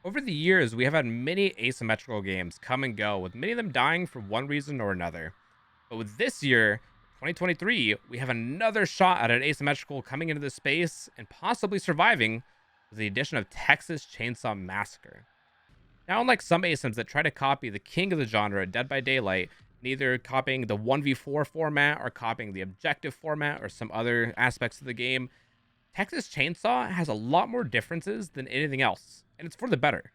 Over the years, we have had many asymmetrical games come and go, with many of them dying for one reason or another. But with this year, 2023, we have another shot at an asymmetrical coming into the space and possibly surviving with the addition of Texas Chainsaw Massacre. Now, unlike some asyms that try to copy the king of the genre, Dead by Daylight, neither copying the 1v4 format or copying the objective format or some other aspects of the game, Texas Chainsaw has a lot more differences than anything else, and it's for the better.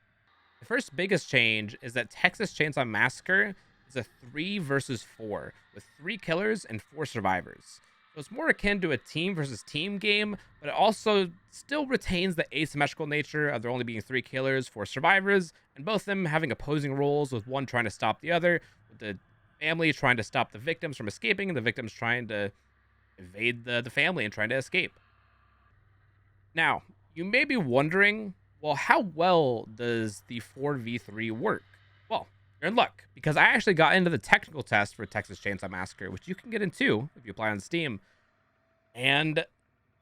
The first biggest change is that Texas Chainsaw Massacre is a 3 versus 4, with 3 killers and 4 survivors. So it's more akin to a team versus team game, but it also still retains the asymmetrical nature of there only being 3 killers, 4 survivors, and both of them having opposing roles, with one trying to stop the other, with the family trying to stop the victims from escaping, and the victims trying to evade the family and trying to escape. Now, you may be wondering, well, how well does the 4v3 work? Well, you're in luck, because I actually got into the technical test for Texas Chainsaw Massacre, which you can get into if you apply on Steam, and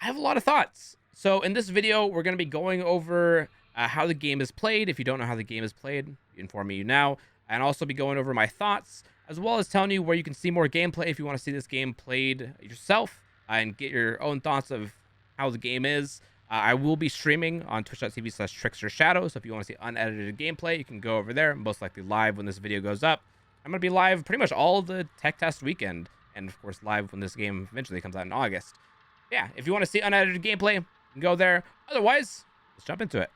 I have a lot of thoughts. So in this video, we're going to be going over how the game is played. If you don't know how the game is played, inform me now, and also be going over my thoughts, as well as telling you where you can see more gameplay if you want to see this game played yourself and get your own thoughts of how the game is. I will be streaming on twitch.tv/trickstershadow, so if you want to see unedited gameplay, you can go over there, most likely live when this video goes up. I'm going to be live pretty much all of the tech test weekend, and of course live when this game eventually comes out in August. Yeah, if you want to see unedited gameplay, you can go there. Otherwise, let's jump into it.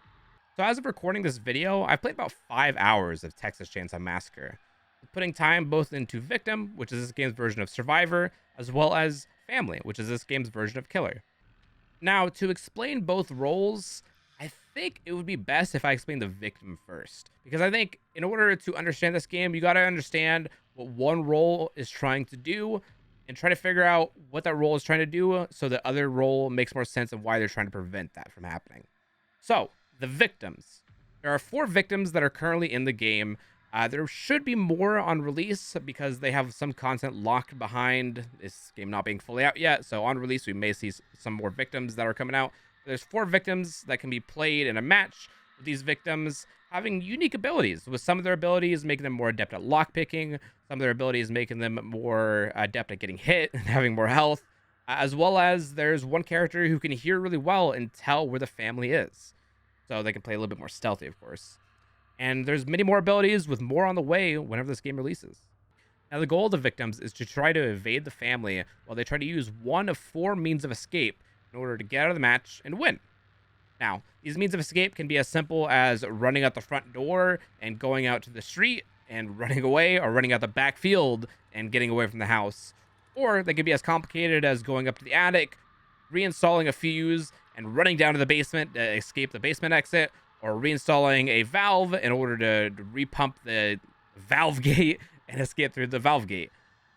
So as of recording this video, I've played about 5 hours of Texas Chainsaw Massacre, putting time both into Victim, which is this game's version of Survivor, as well as Family, which is this game's version of Killer. Now, to explain both roles, I think it would be best if I explain the victim first. Because I think in order to understand this game, you got to understand what one role is trying to do and try to figure out what that role is trying to do so the other role makes more sense of why they're trying to prevent that from happening. So, the victims. There are 4 victims that are currently in the game. There should be more on release because they have some content locked behind this game not being fully out yet. So on release, we may see some more victims that are coming out. There's 4 victims that can be played in a match, with these victims having unique abilities, with some of their abilities making them more adept at lockpicking, some of their abilities making them more adept at getting hit and having more health, as well as there's one character who can hear really well and tell where the family is. So they can play a little bit more stealthy, of course. And there's many more abilities, with more on the way whenever this game releases. Now, the goal of the victims is to try to evade the family while they try to use one of 4 means of escape in order to get out of the match and win. Now, these means of escape can be as simple as running out the front door and going out to the street and running away, or running out the back field and getting away from the house. Or they can be as complicated as going up to the attic, reinstalling a fuse, and running down to the basement to escape the basement exit, or reinstalling a valve in order to repump the valve gate and escape through the valve gate.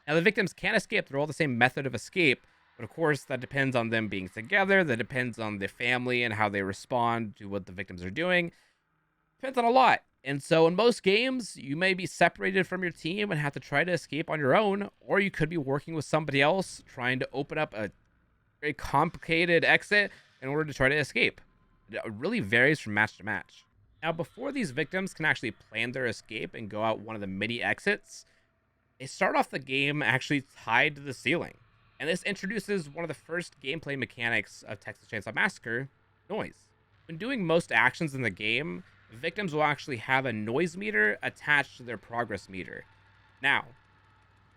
Now, the victims can escape through all the same method of escape, but of course, that depends on them being together. That depends on the family and how they respond to what the victims are doing. Depends on a lot. And so in most games, you may be separated from your team and have to try to escape on your own, or you could be working with somebody else trying to open up a very complicated exit in order to try to escape. It really varies from match to match. Now, before these victims can actually plan their escape and go out one of the many exits, they start off the game actually tied to the ceiling. And this introduces one of the first gameplay mechanics of Texas Chainsaw Massacre, noise. When doing most actions in the game, the victims will actually have a noise meter attached to their progress meter. Now,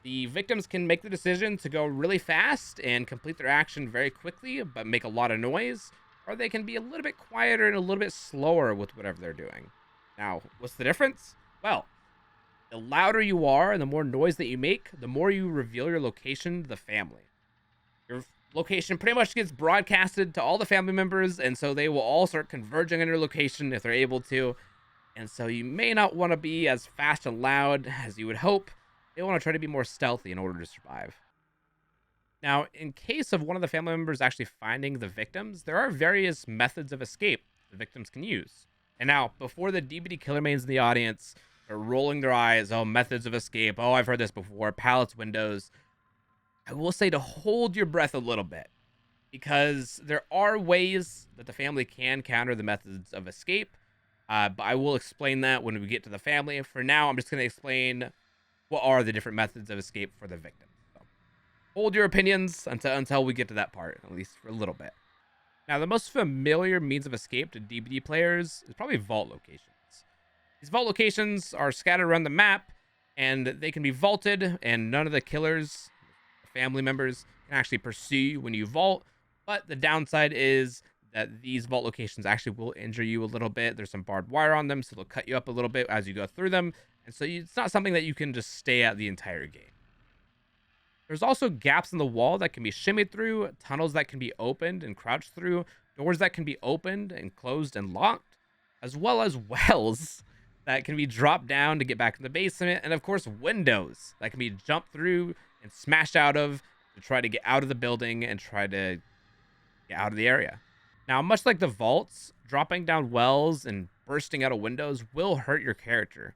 the victims can make the decision to go really fast and complete their action very quickly, but make a lot of noise, or they can be a little bit quieter and a little bit slower with whatever they're doing. Now, what's the difference? Well, the louder you are and the more noise that you make, the more you reveal your location to the family. Your location pretty much gets broadcasted to all the family members, and so they will all start converging on your location if they're able to. And so you may not want to be as fast and loud as you would hope. They want to try to be more stealthy in order to survive. Now, in case of one of the family members actually finding the victims, there are various methods of escape the victims can use. And now, before the DBD killer mains in the audience are rolling their eyes, oh, methods of escape, oh, I've heard this before, pallets, windows, I will say to hold your breath a little bit, because there are ways that the family can counter the methods of escape, But I will explain that when we get to the family. For now, I'm just going to explain what are the different methods of escape for the victim. So hold your opinions until we get to that part, at least for a little bit. Now, the most familiar means of escape to DBD players is probably vault locations. These vault locations are scattered around the map, and they can be vaulted, and none of the killers, family members, can actually pursue you when you vault. But the downside is that these vault locations actually will injure you a little bit. There's some barbed wire on them, so they'll cut you up a little bit as you go through them. And so it's not something that you can just stay at the entire game. There's also gaps in the wall that can be shimmied through, tunnels that can be opened and crouched through, doors that can be opened and closed and locked, as well as wells that can be dropped down to get back in the basement, and of course, windows that can be jumped through and smashed out of to try to get out of the building and try to get out of the area. Now, much like the vaults, dropping down wells and bursting out of windows will hurt your character.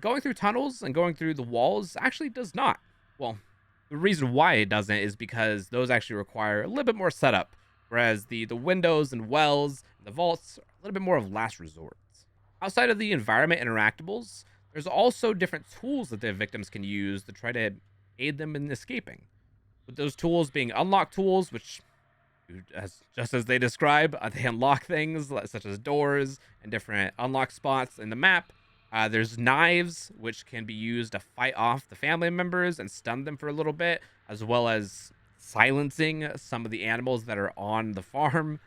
Going through tunnels and going through the walls actually does not. Well, the reason why it doesn't is because those actually require a little bit more setup, whereas the windows and wells and the vaults are a little bit more of last resort. Outside of the environment interactables, there's also different tools that the victims can use to try to aid them in escaping. With those tools being unlock tools, which, just as they describe, they unlock things such as doors and different unlock spots in the map. There's knives, which can be used to fight off the family members and stun them for a little bit, as well as silencing some of the animals that are on the farm,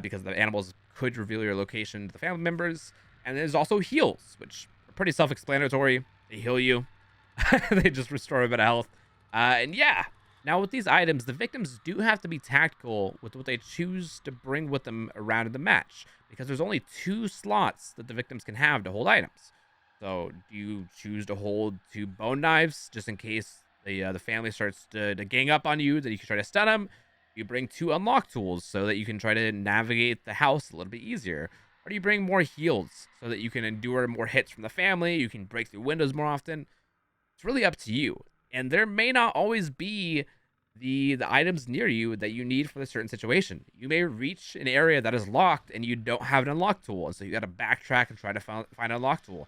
because the animals could reveal your location to the family members. And there's also heals, which are pretty self-explanatory. They heal you. They just restore a bit of health. And yeah, now with these items, the victims do have to be tactical with what they choose to bring with them around in the match, because there's only 2 slots that the victims can have to hold items. So do you choose to hold 2 bone knives just in case the family starts to gang up on you, that you can try to stun them? You bring 2 unlock tools so that you can try to navigate the house a little bit easier. Or do you bring more heals so that you can endure more hits from the family? You can break through windows more often. It's really up to you. And there may not always be the items near you that you need for the certain situation. You may reach an area that is locked and you don't have an unlock tool, and so you got to backtrack and try to find an unlock tool.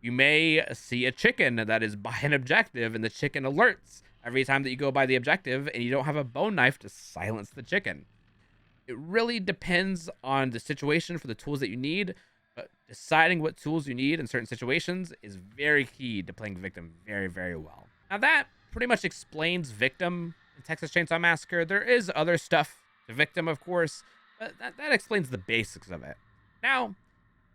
You may see a chicken that is by an objective, and the chicken alerts every time that you go by the objective, and you don't have a bone knife to silence the chicken. It really depends on the situation for the tools that you need, but deciding what tools you need in certain situations is very key to playing Victim very, very well. Now that pretty much explains Victim in Texas Chainsaw Massacre. There is other stuff to Victim, of course, but that explains the basics of it. Now,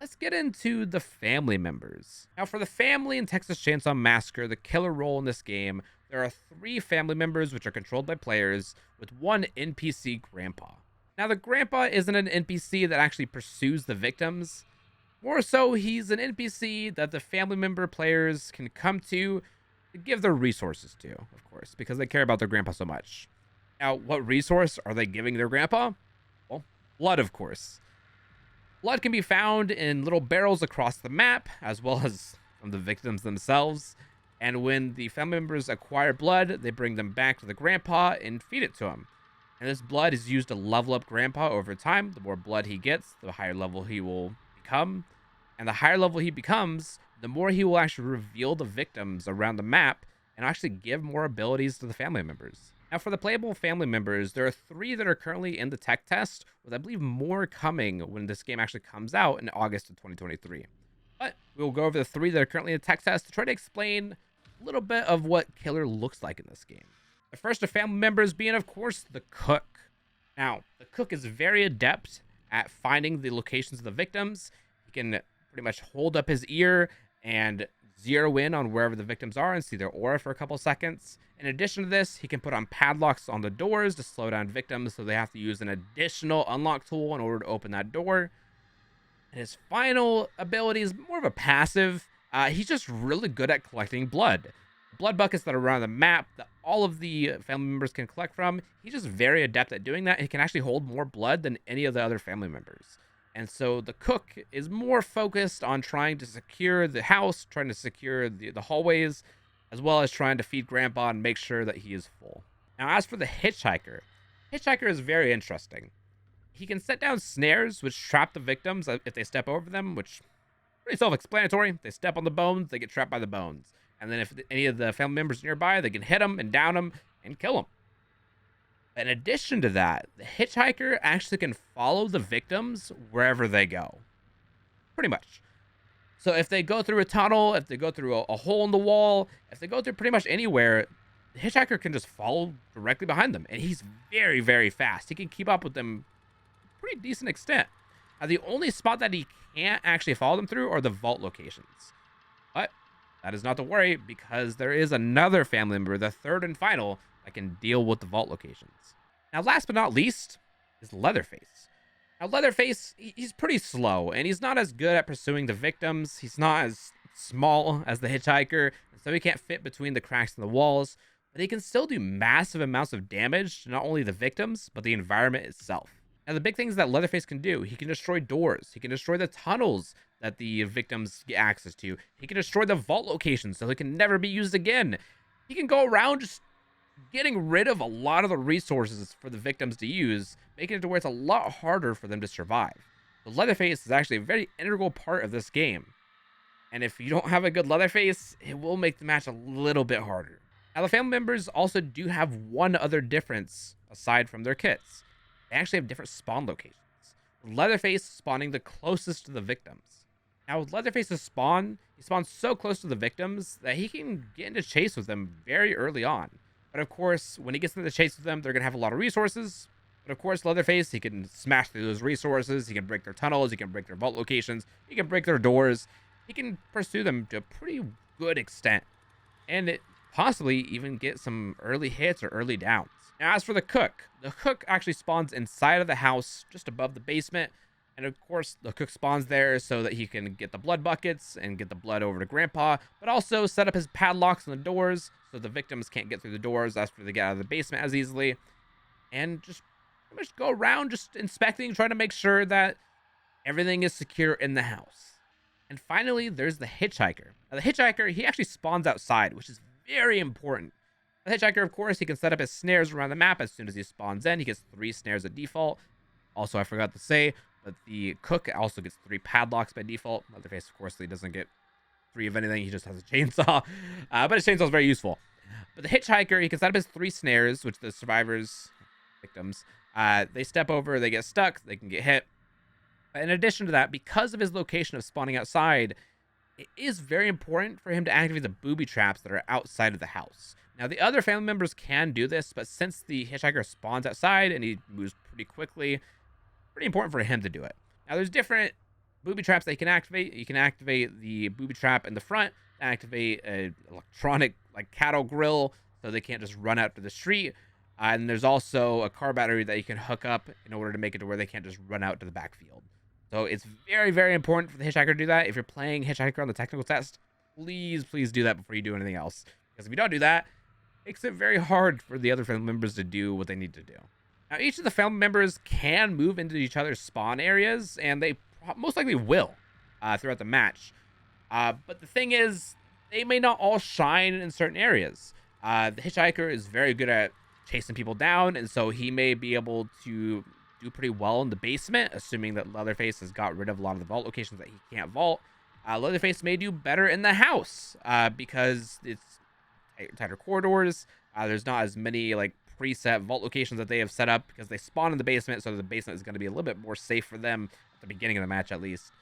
let's get into the family members. Now, for the family in Texas Chainsaw Massacre, the killer role in this game, there are 3 family members which are controlled by players, with 1 NPC grandpa. Now, the grandpa isn't an NPC that actually pursues the victims. More so, he's an NPC that the family member players can come to give their resources to, of course, because they care about their grandpa so much. Now, what resource are they giving their grandpa? Well, blood, of course. Blood can be found in little barrels across the map, as well as from the victims themselves. And when the family members acquire blood, they bring them back to the grandpa and feed it to him. And this blood is used to level up grandpa over time. The more blood he gets, the higher level he will become. And the higher level he becomes, the more he will actually reveal the victims around the map and actually give more abilities to the family members. Now, for the playable family members, there are 3 that are currently in the tech test, with I believe more coming when this game actually comes out in August of 2023. But we'll go over the 3 that are currently in the tech test to try to explain a little bit of what killer looks like in this game. The first of family members being, of course, the cook. Now, the cook is very adept at finding the locations of the victims. He can pretty much hold up his ear and zero in on wherever the victims are and see their aura for a couple seconds. In addition to this, he can put on padlocks on the doors to slow down victims, so they have to use an additional unlock tool in order to open that door. And his final ability is more of a passive. He's just really good at collecting blood. Blood buckets that are around the map that all of the family members can collect from. He's just very adept at doing that. He can actually hold more blood than any of the other family members. And so the cook is more focused on trying to secure the house, trying to secure the hallways, as well as trying to feed grandpa and make sure that he is full. Now, as for the hitchhiker is very interesting. he can set down snares, which trap the victims if they step over them, which is pretty self-explanatory. They step on the bones, they get trapped by the bones. And then if any of the family members nearby, they can hit them and down them and kill them. In addition to that, the hitchhiker actually can follow the victims wherever they go. Pretty much. So if they go through a tunnel, if they go through a hole in the wall, if they go through pretty much anywhere, the hitchhiker can just follow directly behind them. And he's very, very fast. He can keep up with them to a pretty decent extent. Now, the only spot that he can't actually follow them through are the vault locations. But that is not to worry, because there is another family member, the third and final, that can deal with the vault locations. Now, last but not least is Leatherface. Now, Leatherface, he's pretty slow, and he's not as good at pursuing the victims. He's not as small as the hitchhiker, and so he can't fit between the cracks in the walls, but he can still do massive amounts of damage to not only the victims, but the environment itself. Now, the big things that Leatherface can do, he can destroy doors, he can destroy the tunnels that the victims get access to, he can destroy the vault locations so they can never be used again. He can go around just getting rid of a lot of the resources for the victims to use, making it to where it's a lot harder for them to survive. The Leatherface is actually a very integral part of this game. And if you don't have a good Leatherface, it will make the match a little bit harder. Now, the family members also do have one other difference aside from their kits. They actually have different spawn locations. Leatherface spawning the closest to the victims. Now, with Leatherface's spawn, he spawns so close to the victims that he can get into chase with them very early on. But of course, when he gets into the chase with them, they're going to have a lot of resources. But of course, Leatherface, he can smash through those resources. He can break their tunnels. He can break their vault locations. He can break their doors. He can pursue them to a pretty good extent. And possibly even get some early hits or early downs. Now, as for the cook actually spawns inside of the house, just above the basement. And of course, the cook spawns there so that he can get the blood buckets and get the blood over to Grandpa, but also set up his padlocks on the doors so the victims can't get through the doors after they get out of the basement as easily. And just pretty much go around just inspecting, trying to make sure that everything is secure in the house. And finally, there's the hitchhiker. Now, the hitchhiker, he actually spawns outside, which is very important. The hitchhiker, of course, he can set up his snares around the map as soon as he spawns in. He gets 3 snares at default. Also, I forgot to say, but the cook also gets 3 padlocks by default. Leatherface, of course, he doesn't get 3 of anything. He just has a chainsaw. But his chainsaw is very useful. But the hitchhiker, he can set up his 3 snares, which the survivors, victims, they step over, they get stuck, they can get hit. In addition to that, because of his location of spawning outside, it is very important for him to activate the booby traps that are outside of the house. Now, the other family members can do this, but since the hitchhiker spawns outside and he moves pretty quickly, pretty important for him to do it. Now, there's different booby traps that you can activate. You can activate the booby trap in the front, activate an electronic cattle grill so they can't just run out to the street. And there's also a car battery that you can hook up in order to make it to where they can't just run out to the backfield. So it's very, very important for the hitchhiker to do that. If you're playing hitchhiker on the technical test, please do that before you do anything else. Because if you don't do that, it makes it very hard for the other family members to do what they need to do. Now, each of the family members can move into each other's spawn areas, and they most likely will throughout the match. But the thing is, they may not all shine in certain areas. The hitchhiker is very good at chasing people down, and so he may be able to do pretty well in the basement, assuming that Leatherface has got rid of a lot of the vault locations that he can't vault. Leatherface may do better in the house because it's tighter corridors. There's not as many preset vault locations that they have set up because they spawn in the basement, so the basement is going to be a little bit more safe for them at the beginning of the match, at least.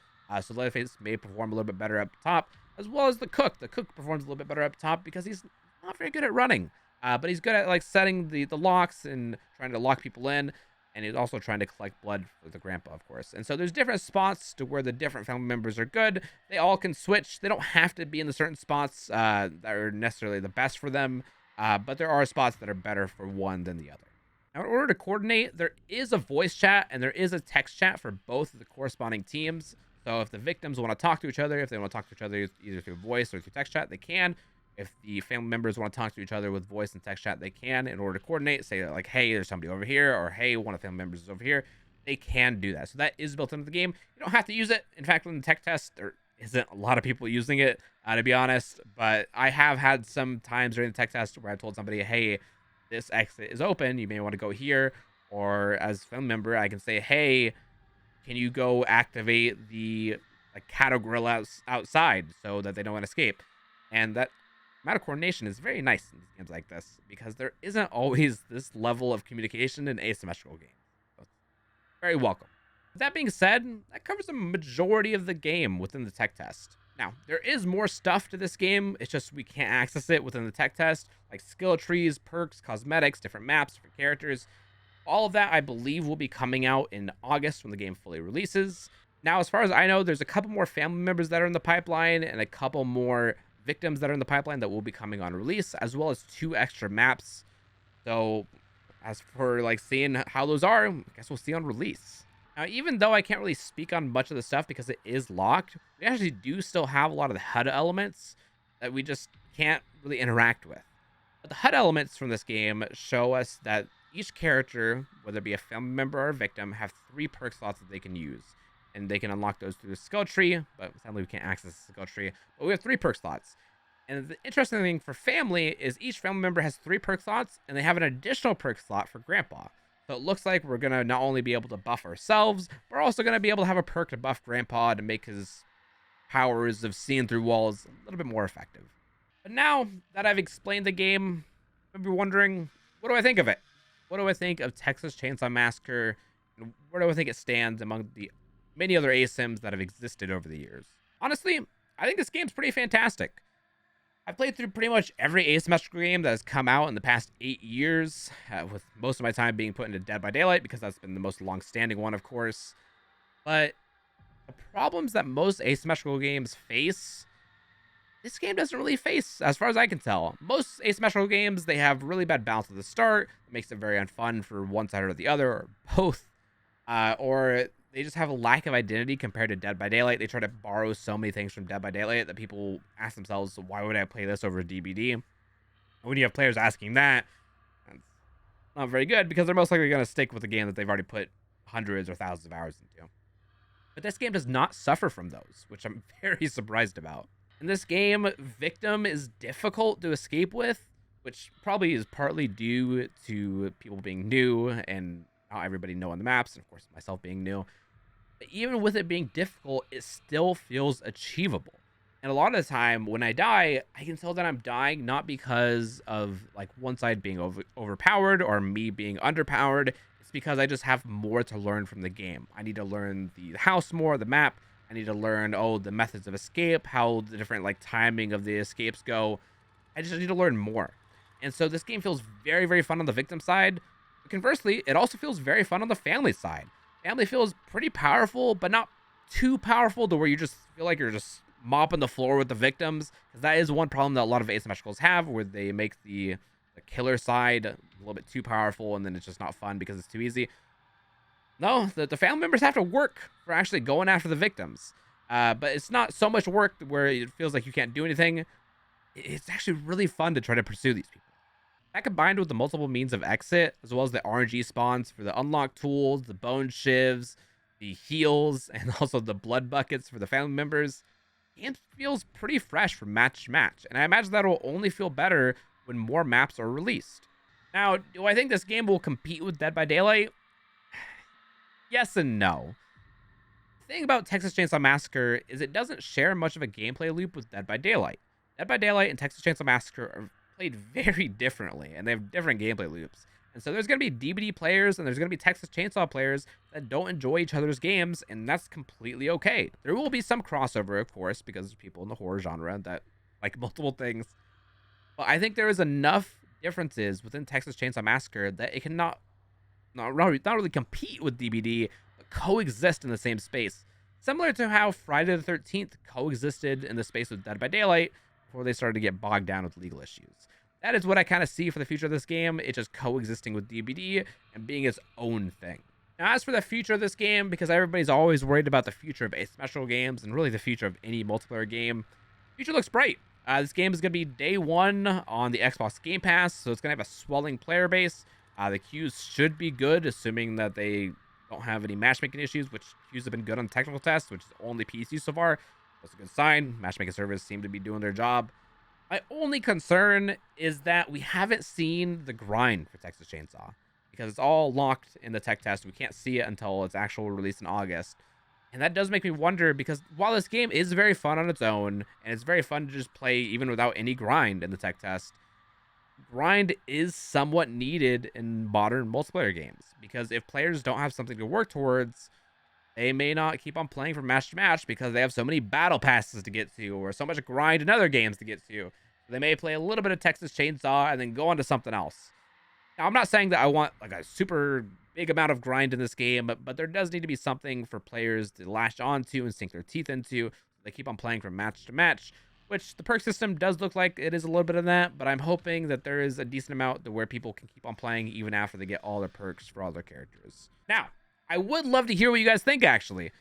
So Leatherface may perform a little bit better up top, as well as the cook. The cook performs a little bit better up top because he's not very good at running, but he's good at setting the locks and trying to lock people in, and he's also trying to collect blood for the Grandpa, of course. And so there's different spots to where the different family members are good. They all can switch. They don't have to be in the certain spots that are necessarily the best for them. But there are spots that are better for one than the other. Now, in order to coordinate, there is a voice chat and there is a text chat for both of the corresponding teams. So if the victims want to talk to each other, if they want to talk to each other either through voice or through text chat, they can. If the family members want to talk to each other with voice and text chat, they can. In order to coordinate, say hey, there's somebody over here, or hey, one of the family members is over here, they can do that. So that is built into the game. You don't have to use it. In fact, in the tech test, there isn't a lot of people using it, to be honest, but I have had some times during the tech test where I told somebody, hey, this exit is open, you may want to go here, or as a family member, I can say, "Hey, can you go activate the like cattle grill outside so that they don't escape?" And that amount of coordination is very nice in games like this because there isn't always this level of communication in asymmetrical games. So it's very welcome. That being said, that covers a majority of the game within the tech test. Now, there is more stuff to this game. It's just we can't access it within the tech test, like skill trees, perks, cosmetics, different maps, different characters. All of that, I believe, will be coming out in August when the game fully releases. Now, as far as I know, there's a couple more family members that are in the pipeline and a couple more victims that are in the pipeline that will be coming on release, as well as 2 extra maps. So, as for like seeing how those are, I guess we'll see on release. Now, even though I can't really speak on much of the stuff because it is locked, we actually do still have a lot of the HUD elements that we just can't really interact with. But the HUD elements from this game show us that each character, whether it be a family member or a victim, have 3 perk slots that they can use. And they can unlock those through the skill tree, but sadly we can't access the skill tree. But we have 3 perk slots. And the interesting thing for family is each family member has 3 perk slots, and they have an additional perk slot for grandpa. So it looks like we're going to not only be able to buff ourselves, but we're also going to be able to have a perk to buff grandpa to make his powers of seeing through walls a little bit more effective. But now that I've explained the game, you're wondering, what do I think of it? What do I think of Texas Chainsaw Massacre? And where do I think it stands among the many other ASIMs that have existed over the years? Honestly, I think this game's pretty fantastic. I've played through pretty much every asymmetrical game that has come out in the past 8 years, with most of my time being put into Dead by Daylight because that's been the most long-standing one, of course. But the problems that most asymmetrical games face, this game doesn't really face, as far as I can tell. Most asymmetrical games, they have really bad balance at the start. It makes it very unfun for one side or the other, or both. Or they just have a lack of identity compared to Dead by Daylight. They try to borrow so many things from Dead by Daylight that people ask themselves, why would I play this over DBD? And when you have players asking that, that's not very good because they're most likely going to stick with a game that they've already put hundreds or thousands of hours into. But this game does not suffer from those, which I'm very surprised about. In this game, Victim is difficult to escape with, which probably is partly due to people being new and not everybody knowing the maps, and of course myself being new. But even with it being difficult, it still feels achievable. And a lot of the time when I die, I can tell that I'm dying not because of like one side being overpowered or me being underpowered. It's because I just have more to learn from the game. I need to learn the house more, the map. I need to learn, the methods of escape, how the different like timing of the escapes go. I just need to learn more. And so this game feels very, very fun on the victim side. But conversely, it also feels very fun on the family side. Family feels pretty powerful, but not too powerful to where you just feel like you're just mopping the floor with the victims. Because that is one problem that a lot of asymmetricals have, where they make the killer side a little bit too powerful, and then it's just not fun because it's too easy. No, the family members have to work for actually going after the victims. But it's not so much work where it feels like you can't do anything. It's actually really fun to try to pursue these people. That combined with the multiple means of exit, as well as the RNG spawns for the unlock tools, the bone shivs, the heals, and also the blood buckets for the family members, it feels pretty fresh from match to match. And I imagine that will only feel better when more maps are released. Now, do I think this game will compete with Dead by Daylight? Yes and no. The thing about Texas Chainsaw Massacre is it doesn't share much of a gameplay loop with Dead by Daylight. Dead by Daylight and Texas Chainsaw Massacre are played very differently, and they have different gameplay loops. And so there's going to be DBD players and there's going to be Texas Chainsaw players that don't enjoy each other's games, and that's completely okay. There will be some crossover, of course, because there's people in the horror genre that like multiple things. But I think there is enough differences within Texas Chainsaw Massacre that it cannot not really compete with DBD, but coexist in the same space. Similar to how Friday the 13th coexisted in the space with Dead by Daylight before they started to get bogged down with legal issues. That is what I kind of see for the future of this game. It's just coexisting with DBD and being its own thing. Now, as for the future of this game, because everybody's always worried about the future of asymmetrical games and really the future of any multiplayer game, the future looks bright. This game is going to be day one on the Xbox Game Pass, so it's going to have a swelling player base. The queues should be good, assuming that they don't have any matchmaking issues, which queues have been good on technical tests, which is only PC so far. That's a good sign. Matchmaking servers seem to be doing their job. My only concern is that we haven't seen the grind for Texas Chainsaw, because it's all locked in the tech test. We can't see it until its actual release in August. And that does make me wonder, because while this game is very fun on its own, and it's very fun to just play even without any grind in the tech test, grind is somewhat needed in modern multiplayer games. Because if players don't have something to work towards, they may not keep on playing from match to match because they have so many battle passes to get to, or so much grind in other games to get to. They may play a little bit of Texas Chainsaw and then go on to something else. Now, I'm not saying that I want like a super big amount of grind in this game, but there does need to be something for players to latch onto and sink their teeth into. So they keep on playing from match to match, which the perk system does look like it is a little bit of that, but I'm hoping that there is a decent amount to where people can keep on playing even after they get all their perks for all their characters. Now, I would love to hear what you guys think, actually.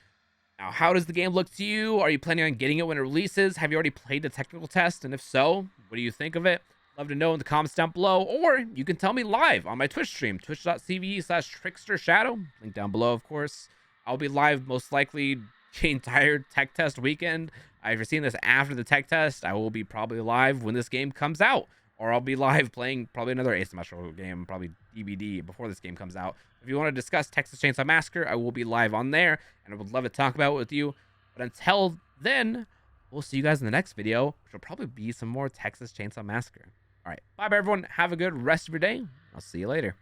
Now, how does the game look to you? Are you planning on getting it when it releases? Have you already played the technical test? And if so, what do you think of it? Love to know in the comments down below, or you can tell me live on my Twitch stream, twitch.tv/TricksterShadow. Link down below, of course. I'll be live most likely the entire tech test weekend. If you're seeing this after the tech test, I will be probably live when this game comes out. Or I'll be live playing probably another asymmetrical game, probably DVD, before this game comes out. If you want to discuss Texas Chainsaw Massacre, I will be live on there, and I would love to talk about it with you. But until then, we'll see you guys in the next video, which will probably be some more Texas Chainsaw Massacre. All right, bye, everyone. Have a good rest of your day. I'll see you later.